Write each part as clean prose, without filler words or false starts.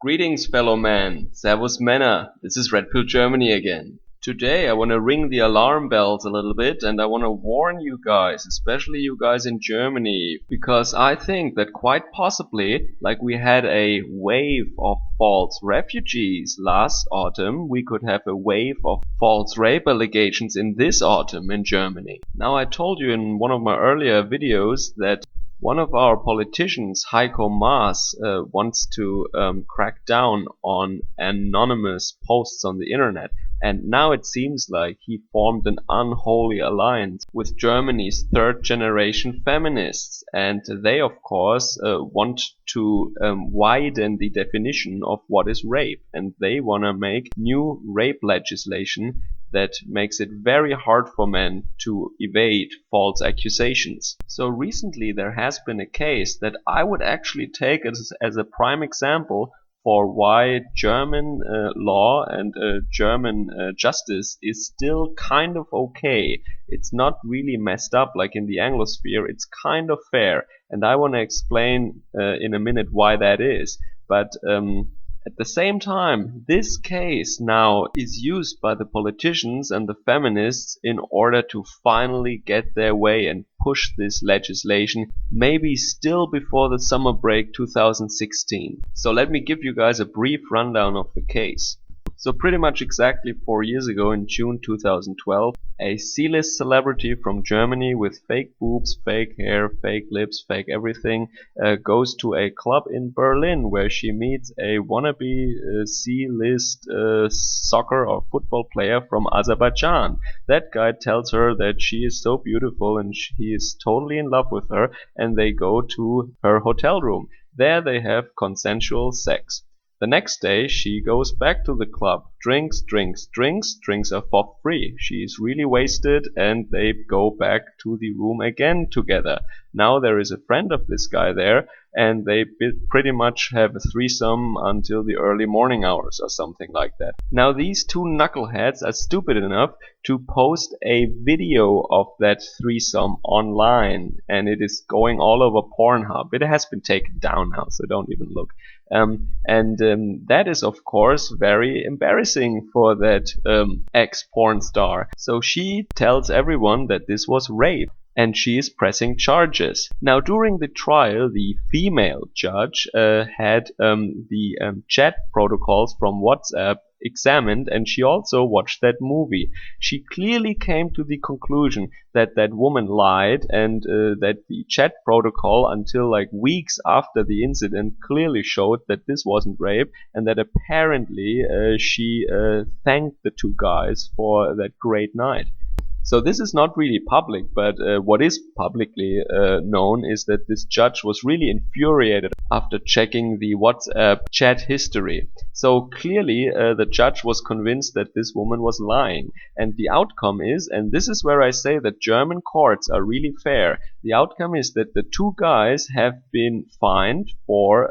Greetings, fellow man. Servus Männer. This is Red Pill Germany again. Today I want to ring the alarm bells a little bit and I want to warn you guys, especially you guys in Germany, because I think that quite possibly, like we had a wave of false refugees last autumn, we could have a wave of false rape allegations in this autumn in Germany. Now, I told you in one of my earlier videos that one of our politicians, Heiko Maas, wants to crack down on anonymous posts on the internet. And now it seems like he formed an unholy alliance with Germany's third-generation feminists. And they, of course, want to widen the definition of what is rape. And they want to make new rape legislation that makes it very hard for men to evade false accusations. So recently there has been a case that I would actually take as a prime example for why German law and German justice is still kind of okay. It's not really messed up like in the Anglosphere, it's kind of fair. And I want to explain in a minute why that is. But at the same time, this case now is used by the politicians and the feminists in order to finally get their way and push this legislation, maybe still before the summer break 2016. So let me give you guys a brief rundown of the case. So pretty much exactly 4 years ago in June 2012, a C-list celebrity from Germany with fake boobs, fake hair, fake lips, fake everything goes to a club in Berlin where she meets a wannabe C-list soccer or football player from Azerbaijan. That guy tells her that she is so beautiful and he is totally in love with her, and they go to her hotel room. There they have consensual sex. The next day she goes back to the club, drinks are for free. She is really wasted and they go back to the room again together. Now there is a friend of this guy there and they pretty much have a threesome until the early morning hours or something like that. Now these two knuckleheads are stupid enough to post a video of that threesome online, and it is going all over Pornhub. It has been taken down now, so don't even look. That is of course very embarrassing for that ex-porn star. So she tells everyone that this was rape and she is pressing charges. Now during the trial, the female judge had the chat protocols from WhatsApp examined, and she also watched that movie. She clearly came to the conclusion that that woman lied and that the chat protocol until like weeks after the incident clearly showed that this wasn't rape, and that apparently she thanked the two guys for that great night. So this is not really public, but what is publicly known is that this judge was really infuriated after checking the WhatsApp chat history. So clearly the judge was convinced that this woman was lying. And the outcome is, and this is where I say that German courts are really fair, the outcome is that the two guys have been fined for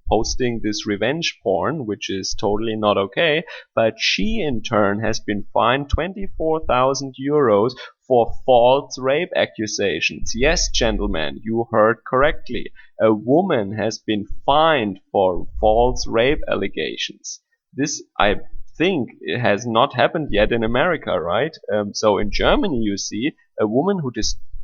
posting this revenge porn, which is totally not okay, but she in turn has been fined 24,000 euros for false rape accusations. Yes, gentlemen, you heard correctly. A woman has been fined for false rape allegations. This, I think, it has not happened yet in America, right? So in Germany, you see, a woman who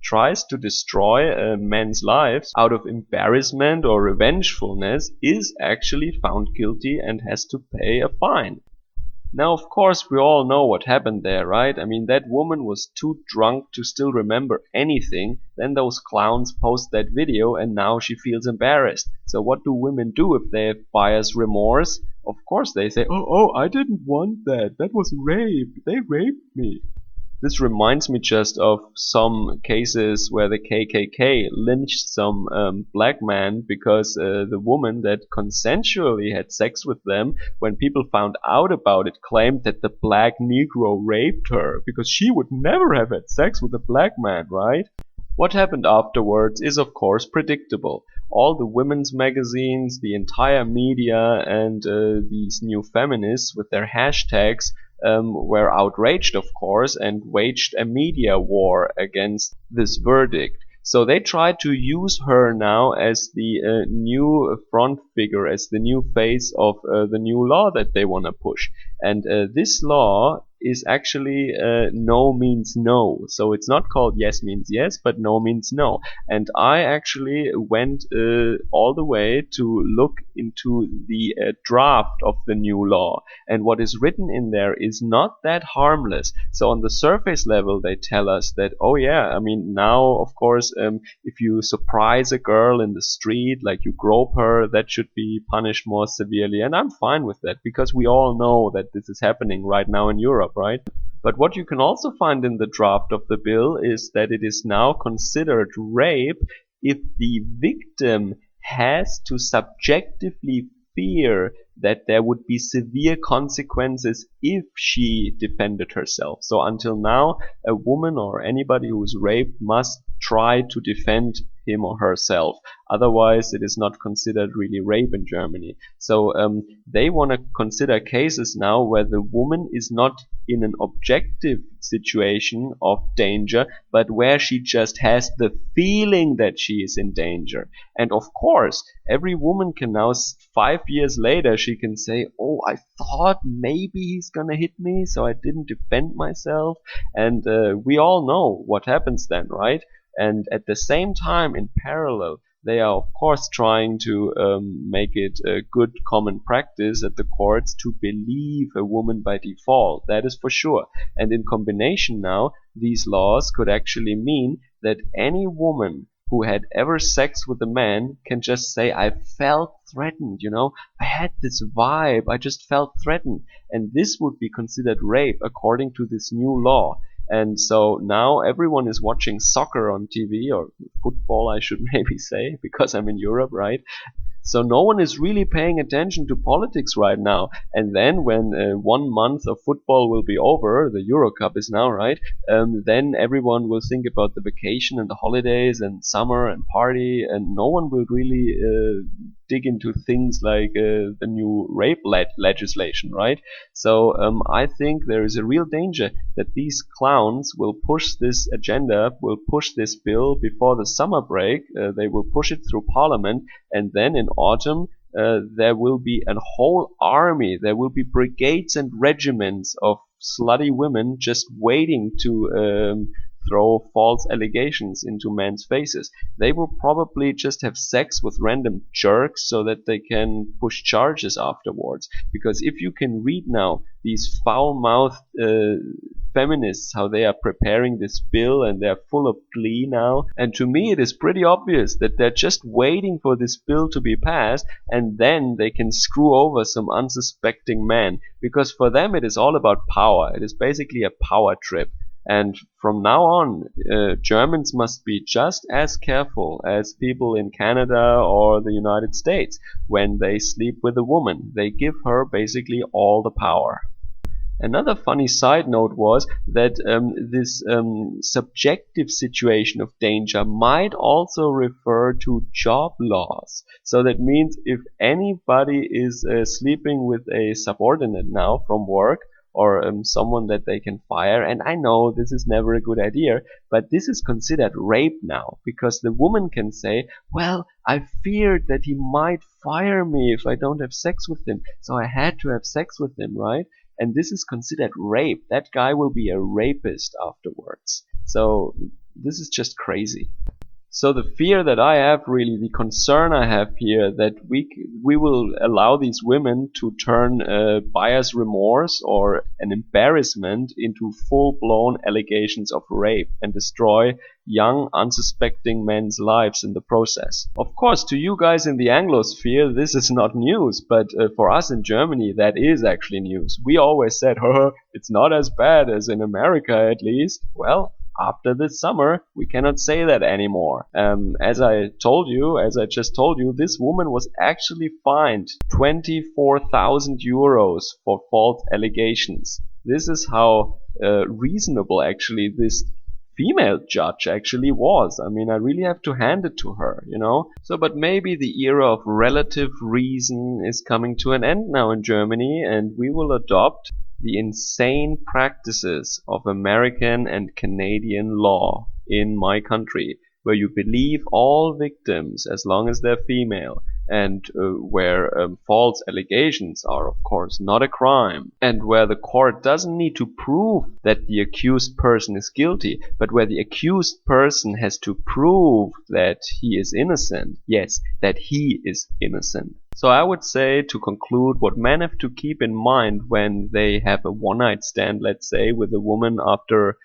tries to destroy men's lives out of embarrassment or revengefulness is actually found guilty and has to pay a fine. Now, of course, we all know what happened there, right? I mean, that woman was too drunk to still remember anything. Then those clowns post that video and now she feels embarrassed. So what do women do if they have buyer's remorse? Of course they say, oh, I didn't want that. That was rape. They raped me. This reminds me just of some cases where the KKK lynched some black man because the woman that consensually had sex with them, when people found out about it, claimed that the black Negro raped her because she would never have had sex with a black man, right? What happened afterwards is of course predictable. All the women's magazines, the entire media, and these new feminists with their hashtags were outraged, of course, and waged a media war against this verdict. So they try to use her now as the new front figure, as the new face of the new law that they want to push. And this law is actually no means no. So it's not called yes means yes, but no means no. And I actually went all the way to look into the draft of the new law. And what is written in there is not that harmless. So on the surface level, they tell us that, oh yeah, I mean, now, of course, if you surprise a girl in the street, like you grope her, that should be punished more severely. And I'm fine with that, because we all know that this is happening right now in Europe, right? But what you can also find in the draft of the bill is that it is now considered rape if the victim has to subjectively fear that there would be severe consequences if she defended herself. So until now, a woman or anybody who is raped must try to defend him or herself. Otherwise, it is not considered really rape in Germany. So they want to consider cases now where the woman is not in an objective situation of danger, but where she just has the feeling that she is in danger. And of course, every woman can now, 5 years later, she can say, oh, I thought maybe he's gonna hit me, so I didn't defend myself. And we all know what happens then, right? And at the same time, in parallel, they are of course trying to make it a good common practice at the courts to believe a woman by default. That is for sure. And in combination now, these laws could actually mean that any woman who had ever sex with a man can just say, I felt threatened, you know, I had this vibe, I just felt threatened. And this would be considered rape according to this new law. And so now everyone is watching soccer on TV, or football, I should maybe say, because I'm in Europe, right? So no one is really paying attention to politics right now. And then when 1 month of football will be over, the Euro Cup is now, right? Then everyone will think about the vacation and the holidays and summer and party, and no one will really dig into things like the new rape legislation, right? So I think there is a real danger that these clowns will push this agenda, will push this bill before the summer break. They will push it through Parliament, and then in autumn there will be a whole army, there will be brigades and regiments of slutty women just waiting to throw false allegations into men's faces. They will probably just have sex with random jerks so that they can push charges afterwards. Because if you can read now these foul-mouthed feminists, how they are preparing this bill, and they're full of glee now, and to me it is pretty obvious that they're just waiting for this bill to be passed, and then they can screw over some unsuspecting man, because for them it is all about power. It is basically a power trip. And from now on, Germans must be just as careful as people in Canada or the United States when they sleep with a woman. They give her basically all the power. Another funny side note was that this subjective situation of danger might also refer to job loss. So that means if anybody is sleeping with a subordinate now from work, or someone that they can fire, and I know this is never a good idea, but this is considered rape now, because the woman can say, well, I feared that he might fire me if I don't have sex with him, so I had to have sex with him, right? And this is considered rape. That guy will be a rapist afterwards. So this is just crazy. So the fear that I have, really, the concern I have here, that we will allow these women to turn buyer's remorse or an embarrassment into full-blown allegations of rape and destroy young, unsuspecting men's lives in the process. Of course, to you guys in the Anglosphere, this is not news, but for us in Germany, that is actually news. We always said, it's not as bad as in America, at least. Well, after this summer, we cannot say that anymore. As I just told you, this woman was actually fined 24,000 euros for false allegations. This is how reasonable actually this female judge actually was. I mean, I really have to hand it to her, you know. So, but maybe the era of relative reason is coming to an end now in Germany, and we will adopt the insane practices of American and Canadian law in my country. where you believe all victims as long as they're female, and where false allegations are of course not a crime, and where the court doesn't need to prove that the accused person is guilty, but where the accused person has to prove that he is innocent. Yes, that he is innocent. So I would say, to conclude, what men have to keep in mind when they have a one-night stand, let's say, with a woman after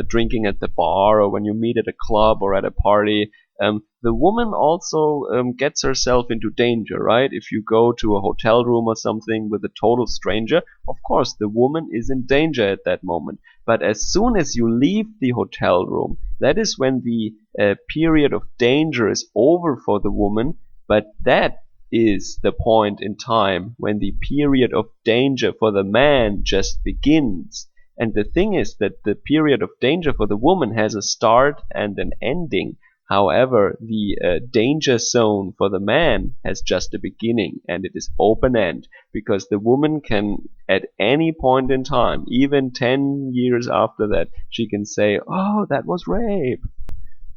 drinking at the bar, or when you meet at a club or at a party, the woman also gets herself into danger, right? If you go to a hotel room or something with a total stranger, of course the woman is in danger at that moment. But as soon as you leave the hotel room, that is when the period of danger is over for the woman, but that is the point in time when the period of danger for the man just begins. And the thing is that the period of danger for the woman has a start and an ending. However, the danger zone for the man has just a beginning, and it is open end, because the woman can at any point in time, even 10 years after that, she can say, "Oh, that was rape."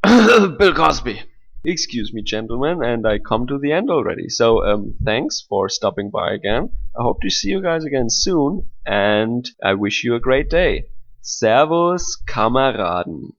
Bill Cosby. Excuse me, gentlemen, and I come to the end already. So, thanks for stopping by again. I hope to see you guys again soon, and I wish you a great day. Servus, Kameraden.